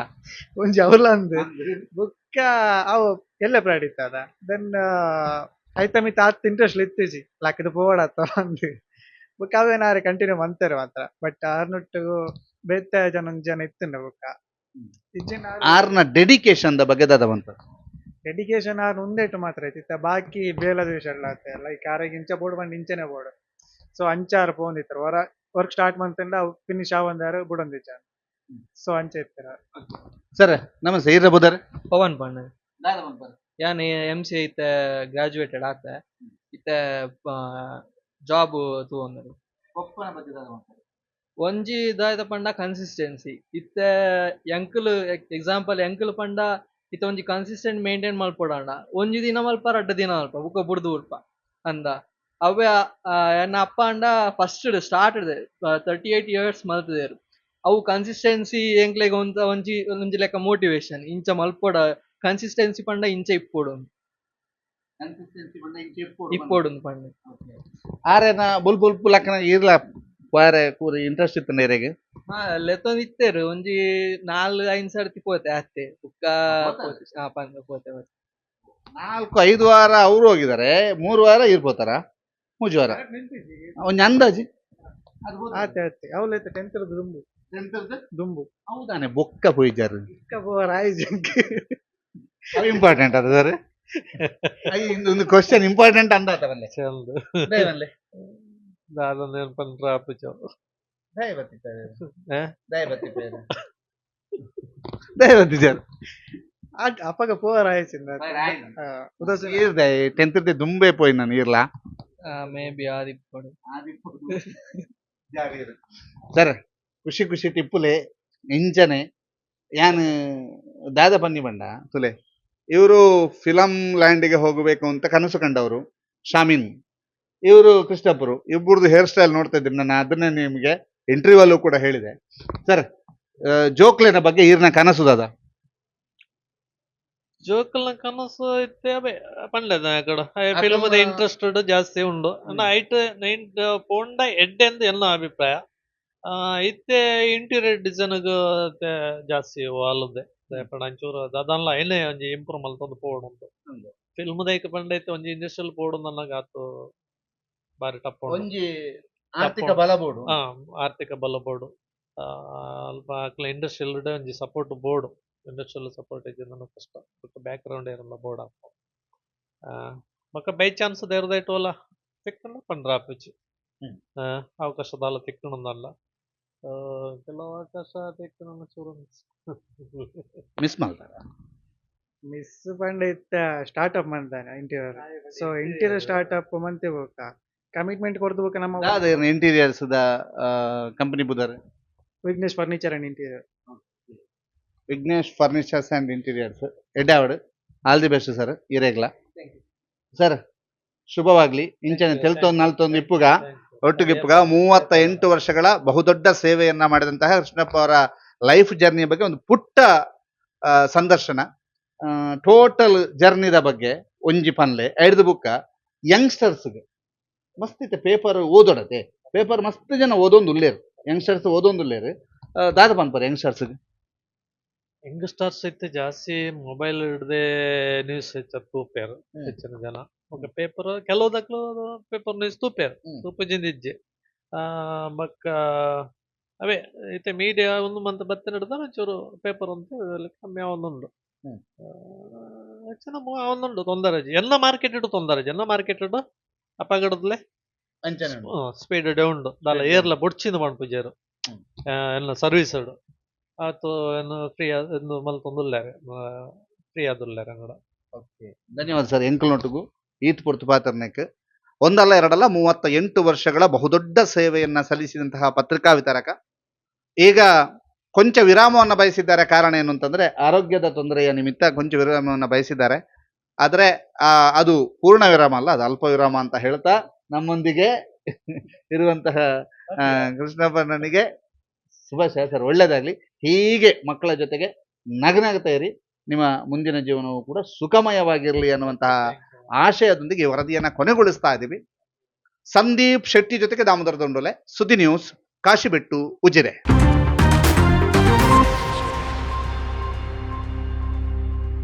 ಒಂಜಿ ಅವಲಂದ್ ಬುಕ್ಕ ಅವು ಎಲ್ಲೇ ಪ್ರಾಡಿತ್ತದ ದೆನ್ ಐತ ಮಿತ್ತ ಆತ್ ಇಂಟ್ರೆಸ್ಟ್ ಇತ್ತಿಜಿ ಲಕ್ಕದ ಪೋವಾಡತ್ತ ಅಂದ್ ಬುಕ್ಕ ಅವೇನಾರೆ ಕಂಟಿನ್ಯೂ ಮಂತೆರ್ ಮಾತ್ರ ಬಟ್ ಆರ್ನೊಟ್ಟು ಬೇತೆ ಜನ ಇತ್ತುಂಡ ಬುಕ್ಕ ಇಜ್ಜಿನ ಆರ್ನ ಡೆಡಿಕೇಶನ್ ದ ಬಗ್ಗೆ ದಾದ ಮನ್ಪರ್ ಡೆಡಿಕೇಶನ್ ಆರ್ ಉಂದೆಟ್ ಮಾತ್ರ ಐತಿತ್ತ ಬಾಕಿ ಬೇಲ ವಿಷಯ ಆತೆ ಲೈಕ್ ಆರೆಗ್ ಇಂಚ ಬೋರ್ಡ್ ಬಂದ್ ಇಂಚನೆ ಬೋರ್ಡ್ ಸೊ ಅಂಚಾರು ಪೋಂದಿತ್ತರ ವರ್ಕ್ ಸ್ಟಾರ್ಟ್ ಮಂತಂಡ ಫಿನಿಶ್ ಆವಂದಾರು ಬುಡೊಂದಿಚ್ಚ ಸೊ ಅಂಚೆ ಇರ್ತಾರ. ಸರ್ ನಮಸ್ತೆ ಈರ ಬುದರ್ ಪವನ್ ಪಂಡ್ ದಾದ ಮನ್ಪರ್ ಯಾನ್ MC ಇತ್ತೆ ಗ್ರಾಜುಯೇಟೆಡ್ ಆತ ಇತ್ತೆ ಜಾಬ್ ತೂವೊಂದುಂಡು ಪಪ್ಪನ ಬಗ್ಗೆ ದಾದ ಮನ್ಪರ್ ಒಂಜಿ ದಾಯದ ಪಂಡ ಕನ್ಸಿಸ್ಟೆನ್ಸಿ ಇತ್ತೆ ಎಂಕುಲು ಎಕ್ಸಾಂಪಲ್ ಎಂಕುಲು ಪಂಡ ಇತ್ತ ಒಂಜಿ ಕನ್ಸಿಸ್ಟೆಂಟ್ ಮೇಂಟೈನ್ ಮಲ್ಪೊಡಾಂಡ ಒಂಜಿ ದಿನ ಮಲ್ಪ 2 ದಿನ ಮಲ್ಪ ಬುಕ್ಕ ಬುಡ್ದು ಉಡ್ಪ ಅಂದ ಅವೇ ಎನ್ನ ಅಪ್ಪ ಅಂಡ ಫಸ್ಟ್ ಸ್ಟಾರ್ಟ್ 38 ಇಯರ್ಸ್ ಮಲ್ತದೇರು ಅವು ಕನ್ಸಿಸ್ಟೆನ್ಸಿ ಎಂಕ್ಲೆಗ್ ಒಂಜಿ ಲೆಕ್ಕ ಮೋಟಿವೇಶನ್ ಇಂಚ ಮಲ್ಪೊಡ ಕನ್ಸಿಸ್ಟೆನ್ಸಿ ಪಂಡ ಇಂಚ ಇಪ್ಪೊಡು ಕನ್ಸಿಸ್ಟೆನ್ಸಿ ಬಂದ ಇಂಚೆ ಇಪ್ಪೊಡು ಪಂಡ ಆರೇನ ಬುಲ್ಪು ಲಕ್ಕನ ಈರ್ಲ ಪಾರೆ ಕೂರಿ ಇಂಟ್ರೆಸ್ಟ್ ಇತ್ತು ನೇರೆಗೆ ಲೆತ್ತೊಂದು ಇತ್ತೇರು ಒಂಜಿ 4-5 ಸರ್ತಿ ಪೋತೆ ಅತ್ತೆ ಬುಕ್ಕ ಪೋತೆ? ಪಂದ ಪೋತೆ 4-5 ವಾರ ಅವ್ರು ಹೋಗಿದ್ದಾರೆ 3 ವಾರ ಇರ್ಬೋತಾರ 3 ವಾರ ಒಂಜಿ ಅಂದಾಜಿ ಆತೆ ಆತೆ ಅವಲೈತೆ 10th ದುಂಬು ದುಂಬು ಹೌದಾನೆ ಬೊಕ್ಕ ಪೋಯ್ಜಾರು ಇಕ್ಕ ಪೋವಾರ ಆಯ್ಜಿ ಇಂಪಾರ್ಟೆಂಟ್ ಅದ ಸರ್ ಒಂದು ಕ್ವಶನ್ ಇಂಪಾರ್ಟೆಂಟ್ ಅಂದಾತವಲ್ಲೇ ಚಂದ ದಯವಲ್ಲೇ ದಾದ ನೆನ್ಪಂದ್ರ ಆಪುಜ ದಯವತ್ತಿ ಸರ್ ಅಪ್ಪಗ ಪೋವಾರ ಆಯ್ಚಿಂದ ಉದಾಸೀನ ಈರ್ದೆ 10th ದುಂಬೆ ಪೋಯ್ ನಾನು ಇರ್ಲಾ ಮೇ ಬಿ ಆದಿಪ್ಪೊಡು ಸರ್ ಖುಷಿ ಖುಷಿ ಟಿಪ್ಪುಲೆ ಇಂಚನೆ ಯಾನ್ ದಾದ ಪನ್ನಿ ಬಂಡ ತುಲೆ ಇವರು ಫಿಲಂ ಲ್ಯಾಂಡ್ಗೆ ಹೋಗಬೇಕು ಅಂತ ಕನಸು ಕಂಡವರು ಶಾಮೀನ್, ಇವರು ಕೃಷ್ಣಪ್ಪರು. ಇಬ್ಬರದು ಹೇರ್ ಸ್ಟೈಲ್ ನೋಡ್ತಾ ಇದ್ದೀನಿ ನಾನು, ಅದನ್ನೇ ನಿಮಗೆ ಇಂಟರ್ವ್ಯೂ ಅಲ್ಲೂ ಕೂಡ ಹೇಳಿದೆ. ಸರ್ ಜೋಕ್ಲೆನ ಬಗ್ಗೆ ಈರ್ನ ಕನಸು ದಾದ ಜೋಕಲ್ನ ಕನಸು ಇತ್ತೆ ಅವೇ ಪಂಡದ ಆಕಡ ಫಿಲ್ಮ್ ಇಂಟ್ರೆಸ್ಟೆಡ್ ಜಾಸ್ತಿ ಉಂಡು ಐಟ್ ನೈಟ್ ಪೋಂಡ ಎಡ್ಡೆ ಅಂತ ಎಲ್ಲ ಅಭಿಪ್ರಾಯ. ಇತ್ತೆ ಇಂಟೀರಿಯರ್ ಡಿಸೈನ್ಗ್ ಜಾಸ್ತಿ ವಾಲುದೆ ಪಂಡ ಅಂಚೂರು ದಾದನ್ಲ ಐನೆ ಒಂಜಿ ಇಂಪ್ರೂವ್ ಮಲ್ತೊಂದು ಪೋಡು ಉಂಟು. ಫಿಲ್ಮ್ ದೈಕ್ ಪಂಡ ಐತೆ ಒಂಜಿ ಇಂಡಸ್ಟ್ರಿಯಲ್ ಪೋಡು ನನಗೆ ಆತು ಬಾರಿ ಟಪ್ ಉಂಡು. ಒಂಜಿ ಆರ್ಥಿಕ ಬಲಬೋಡು ಆರ್ಥಿಕ ಬಲ ಬೋರ್ಡು ಅಲ್ಪ ಅಕ್ಲ ಇಂಡಸ್ಟ್ರಿಯಲ್ ಒಂಜಿ ಸಪೋರ್ಟ್ ಬೋರ್ಡು ಇಂಡಸ್ಟ್ರಿಯಲ್ ಸಪೋರ್ಟ್ ಇದ್ದು ನನಗೆ ಕಷ್ಟ ಬ್ಯಾಕ್ ಗ್ರೌಂಡ್ ಇರಲ್ಲ ಬೋರ್ಡ್ ಹಾಕೋ ಮಕ್ಕ ಬೈ ಚಾನ್ಸ್ ದೇವ್ರದೈಟು ಅಲ್ಲ ತಿಕ್ಕಂಡು ಪಂಡ್ರ ಆಪಿಚ್ಚಿ ಅವಕಾಶದಾಲ ತಿಕ್ಕಣದಲ್ಲ ಕೆಲವು ಅವಕಾಶ ತಿಕ್ಕಣ ಚೂರು ಮಿಸ್ ಮಾಡ್ತಾರ. ಮಿಸ್ ಪಂಡ ಇತ್ತ ಸ್ಟಾರ್ಟ್ಅಪ್ ಮಾಡ್ದಾನೆ ಇಂಟೀರಿಯರ್. ಸೊ ಇಂಟೀರಿಯರ್ ಸ್ಟಾರ್ಟ್ಅಪ್ ಮಂತೆ ಹೋಗ್ತಾ ಕಮಿಟ್ಮೆಂಟ್ ಕೊಡ್ದು ಬೊಕ ನಮ್ಮ ಯಾವ್ದು ಇಂಟೀರಿಯರ್ಸ್ ಕಂಪನಿ ಬುದಾರೆ? Vignesh furniture and interior. Vignesh furnitures and interiors ಎಡ್ಡಾವಡ್. ಆಲ್ ದಿ ಬೆಸ್ಟ್ ಸರ್ ಇರೇಗ್ಲ ಸರ್, ಶುಭವಾಗ್ಲಿ. ಇಂಚನೆ ತೆಲ್ತೊಂದು ನಲ್ತೊಂದು ಇಪ್ಪುಗ ಒಟ್ಟಿಗಿಪ್ಪುಗ 38 ವರ್ಷಗಳ ಬಹುದೊಡ್ಡ ಸೇವೆಯನ್ನ ಮಾಡಿದಂತಹ ಕೃಷ್ಣಪ್ಪ ಅವರ ಲೈಫ್ ಜರ್ನಿಯ ಬಗ್ಗೆ ಒಂದು ಪುಟ್ಟ ಸಂದರ್ಶನ. ಟೋಟಲ್ ಜರ್ನಿದ ಬಗ್ಗೆ ಒಂಜಿ ಪನ್ಲೆ ಐದು ಬುಕ್ಕ ಯಂಗ್ಸ್ಟರ್ಸ್ಗೆ ಮಸ್ತ್ ಇತ್ತೆ. ಪೇಪರ್ ಓದೋಡತೆ, ಪೇಪರ್ ಮಸ್ತ್ ಜನ ಓದೊಂದು ಉಳ್ಳೇರು, ಯಂಗ್ಸ್ಟರ್ಸ್ ಓದೊಂದು ಉಳ್ಳೇರು. ದಾದ ಪನ್ಪರ್ ಯಂಗ್ಸ್ಟರ್ಸ್ಗೆ ಯಂಗ್ಸ್ಟರ್ಸ್ ಇತ್ತೆ ಜಾಸ್ತಿ ಮೊಬೈಲ್ ಹಿಡ್ದೆ ನ್ಯೂಸ್ ತೂಪೇರು ಹೆಚ್ಚಿನ ಜನ. ఒక పేపర్ ಕೆಲವುದಕ್ಲು పేపర్ న్యూస్ ತೂಪೇರು ತೂಪುಜಿಂದಿಜ್ಜಿ ಬೊಕ್ಕ ಅವೇ ಇತ್ತೆ ಮೀಡಿಯಾ ಒಂದು ಮಂತ್ ಬತ್ತೆ ನಡೆದ ಒಂಚೂರು ಪೇಪರ್ ಅಂತ ಕಮ್ಮಿ ಆವೊಂದುಂಡು. ಹೆಚ್ಚಿನ ಆವೊಂದುಂಡು ತೊಂದರೆಜಿ ಎನ್ನ ಮಾರ್ಕೆಟ್ ಇಡು ತೊಂದರೆಜಿ ಎನ್ನ ಮಾರ್ಕೆಟ್ ಇಡು ಅಪಗಡದ್ಲೆ ಅಂಚನೆ ಸ್ಪೀಡ್ ಉಂಡು ದಾಲ ಏರ್ಲ ಬೊಡ್ಚಿಂದು ಮಾಡ್ಪುಜೇರು ಎನ್ನ ಸರ್ವಿಸ್ ಆತು ಏನು ಫ್ರೀ ಎಂದು ಮಲ್ತೊಂದುಲ್ಲೇರೆ ಫ್ರೀ ಆದುಲ್ಲೇರೆ ಅಂಗಡ. ಓಕೆ, ಧನ್ಯವಾದ ಸರ್. ಎಂಕಲ್ನೊಟ್ಟಿಗೂ ಈತ್ ಪೊರ್ತು ಪಾತ್ರನೆಕ್ ಒಂದಲ್ಲ ಎರಡಲ್ಲ 38 ವರ್ಷಗಳ ಬಹುದೊಡ್ಡ ಸೇವೆಯನ್ನ ಸಲ್ಲಿಸಿದಂತಹ ಪತ್ರಿಕಾ ವಿತರಕ ಈಗ ಕೊಂಚ ವಿರಾಮವನ್ನು ಬಯಸಿದ್ದಾರೆ. ಕಾರಣ ಏನು ಅಂತಂದ್ರೆ ಆರೋಗ್ಯದ ತೊಂದರೆಯ ನಿಮಿತ್ತ ಕೊಂಚ ವಿರಾಮವನ್ನು ಬಯಸಿದ್ದಾರೆ. ಆದ್ರೆ ಅದು ಪೂರ್ಣ ವಿರಾಮ ಅಲ್ಲ, ಅದು ಅಲ್ಪ ವಿರಾಮ ಅಂತ ಹೇಳ್ತಾ ನಮ್ಮೊಂದಿಗೆ ಇರುವಂತಹ ಕೃಷ್ಣಪ್ಪನಿಗೆ ಶುಭಾಶಯ ಸರ್. ಒಳ್ಳೇದಾಗ್ಲಿ. ಹೀಗೆ ಮಕ್ಕಳ ಜೊತೆಗೆ ನಗನಗ್ತಾ ಇರಿ. ನಿಮ್ಮ ಮುಂದಿನ ಜೀವನವು ಕೂಡ ಸುಖಮಯವಾಗಿರಲಿ ಅನ್ನುವಂತಹ ಆಶಯದೊಂದಿಗೆ ಈ ವರದಿಯನ್ನ ಕೊನೆಗೊಳಿಸ್ತಾ ಇದ್ದೀವಿ. ಸಂದೀಪ್ ಶೆಟ್ಟಿ ಜೊತೆಗೆ ದಾಮೋದರ ದೊಂಡೋಲೆ, ಸುದ್ದಿ ನ್ಯೂಸ್, ಕಾಶಿಬೆಟ್ಟು, ಉಜಿರೆ.